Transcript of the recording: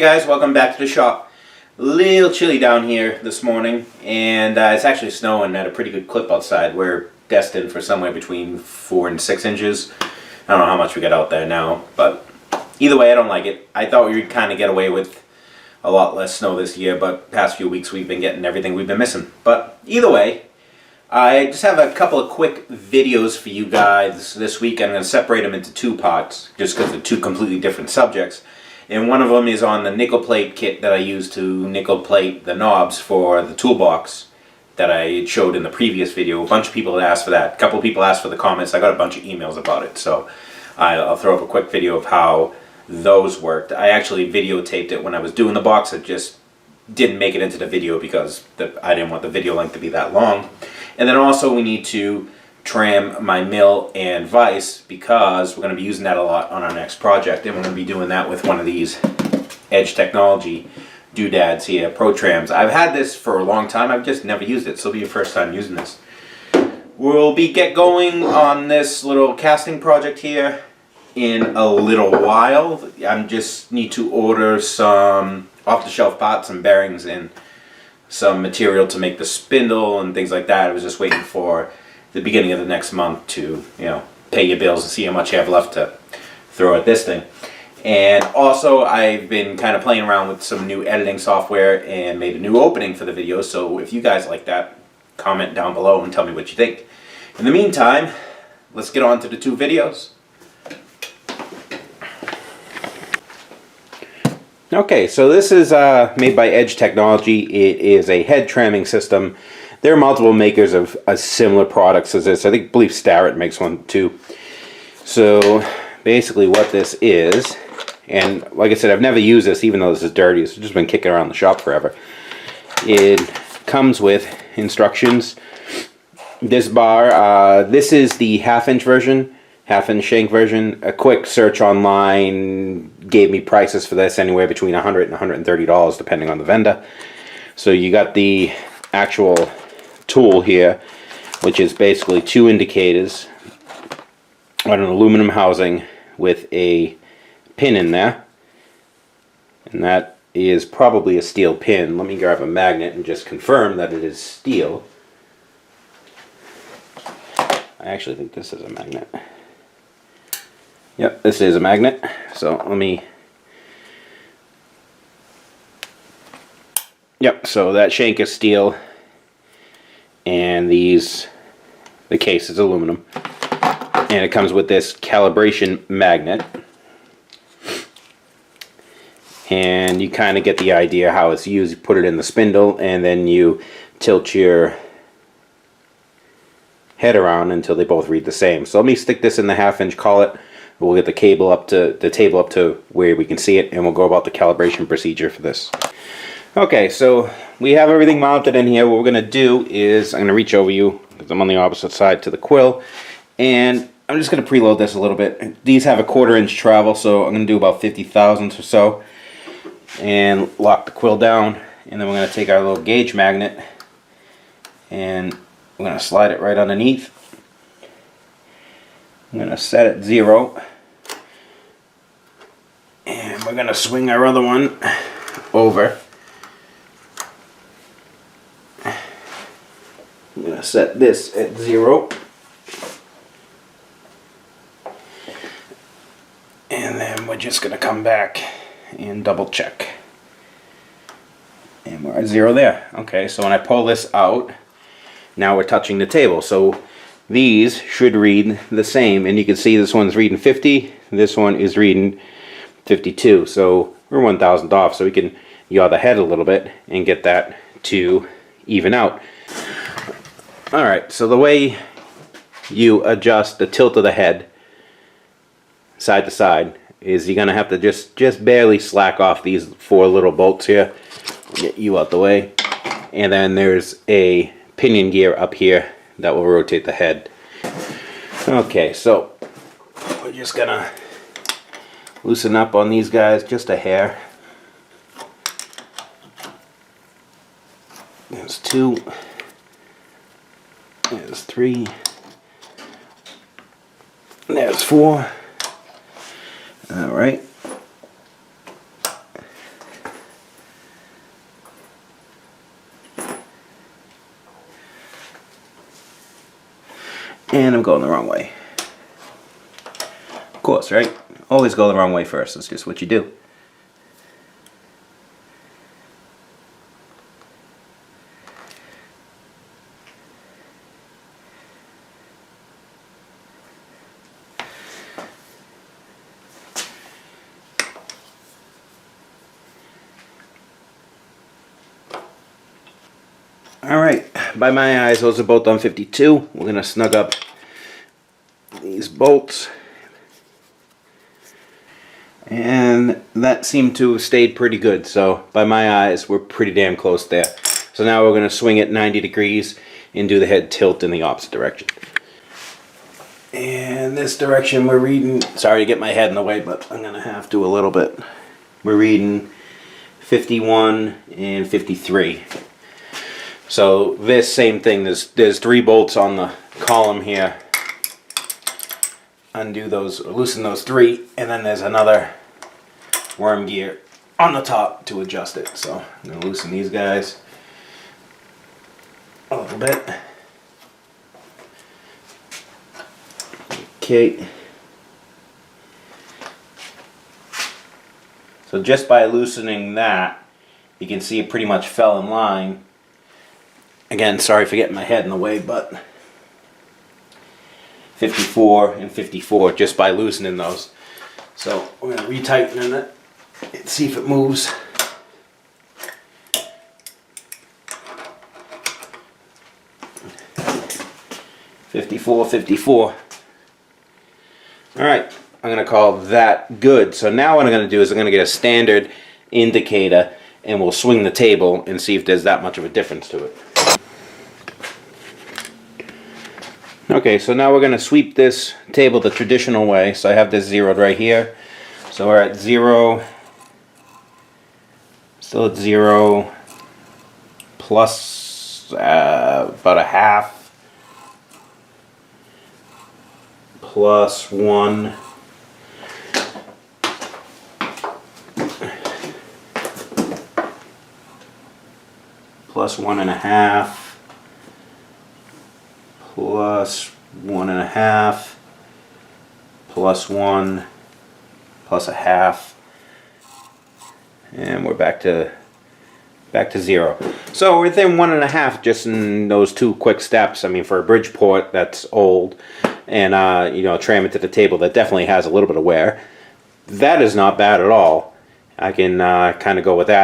guys, welcome back to the shop. A little chilly down here this morning, and it's actually snowing at a pretty good clip outside. We're destined for somewhere between 4 and 6 inches. I don't know how much we got out there now, but either way I don't like it. I thought we would kind of get away with a lot less snow this year, but past few weeks we've been getting everything we've been missing. But either way, I just have a couple of quick videos for you guys this week. I'm going to separate them into 2 parts, just because they're 2 completely different subjects. And one of them is on the nickel plate kit that I used to nickel plate the knobs for the toolbox that I showed in the previous video. A bunch of people had asked for that. A couple of people asked for the comments. I got a bunch of emails about it. So I'll throw up a quick video of how those worked. I actually videotaped it when I was doing the box. It just didn't make it into the video because I didn't want the video length to be that long. And then also we need to tram my mill and vise because we're going to be using that a lot on our next project, and we're going to be doing that with one of these Edge Technology doodads here, Pro Trams. I've had this for a long time, I've just never used it, so it'll be your first time using this. We'll get going on this little casting project here in a little while. I just need to order some off-the-shelf parts, some bearings, and some material to make the spindle and things like that. I was just waiting for the beginning of the next month to, pay your bills and see how much you have left to throw at this thing. And also I've been kind of playing around with some new editing software and made a new opening for the video, so if you guys like that, comment down below and tell me what you think. In the meantime, let's get on to the 2 videos. Okay, so this is made by Edge Technology. It is a head tramming system. There are multiple makers of similar products as this. I believe Starrett makes one too. So basically what this is, and like I said, I've never used this even though this is dirty. It's just been kicking around the shop forever. It comes with instructions. This bar, this is the half-inch version, half-inch shank version. A quick search online gave me prices for this anywhere between $100 and $130 depending on the vendor. So you got the actual tool here, which is basically 2 indicators on an aluminum housing with a pin in there, and that is probably a steel pin. Let me grab a magnet and just confirm that it is steel. I actually think this is a magnet. Yep, this is a magnet. So let me... Yep, so that shank is steel, and the case is aluminum. And it comes with this calibration magnet. And you kind of get the idea how it's used. You put it in the spindle, and then you tilt your head around until they both read the same. So let me stick this in the half-inch collet. We'll get the cable up to the table up to where we can see it, and we'll go about the calibration procedure for this. Okay, so we have everything mounted in here. What we're going to do is I'm going to reach over you because I'm on the opposite side to the quill, and I'm just going to preload this a little bit. These have a 1/4 inch travel, so I'm going to do about 50 thousandths or so, and lock the quill down. And then we're going to take our little gauge magnet and we're going to slide it right underneath. I'm going to set it 0, and we're going to swing our other one over. I'm going to set this at 0. And then we're just going to come back and double check. And we're at 0 there. Okay, so when I pull this out, now we're touching the table. So these should read the same. And you can see this one's reading 50. This one is reading 52. So we're 1,000th off. So we can yaw the head a little bit and get that to even out. Alright, so the way you adjust the tilt of the head side to side is you're going to have to just barely slack off these 4 little bolts here. Get you out the way. And then there's a pinion gear up here that will rotate the head. Okay, so we're just going to loosen up on these guys just a hair. There's 2. There's 3. There's 4. Alright. And I'm going the wrong way. Of course, right? Always go the wrong way first. That's just what you do. Alright, by my eyes, those are both on 52. We're going to snug up these bolts. And that seemed to have stayed pretty good, so by my eyes, we're pretty damn close there. So now we're going to swing it 90 degrees and do the head tilt in the opposite direction. And this direction we're reading, sorry to get my head in the way, but I'm going to have to a little bit. We're reading 51 and 53. So this same thing, there's 3 bolts on the column here. Undo those, loosen those 3, and then there's another worm gear on the top to adjust it. So I'm going to loosen these guys a little bit. Okay. So just by loosening that, you can see it pretty much fell in line. Again, sorry for getting my head in the way, but 54 and 54 just by loosening those. So we're going to retighten it and see if it moves. "54, 54. Alright, I'm going to call that good. So now what I'm going to do is I'm going to get a standard indicator and we'll swing the table and see if there's that much of a difference to it. Okay, so now we're going to sweep this table the traditional way. So I have this zeroed right here. So we're at 0, still at 0, plus about a half, plus 1, plus 1.5, plus 1.5, plus 1, plus a half, and we're back to 0. So we're within 1.5 just in those 2 quick steps. I mean, for a Bridgeport that's old, and you know, tram it to the table that definitely has a little bit of wear. That is not bad at all. I can kind of go with that.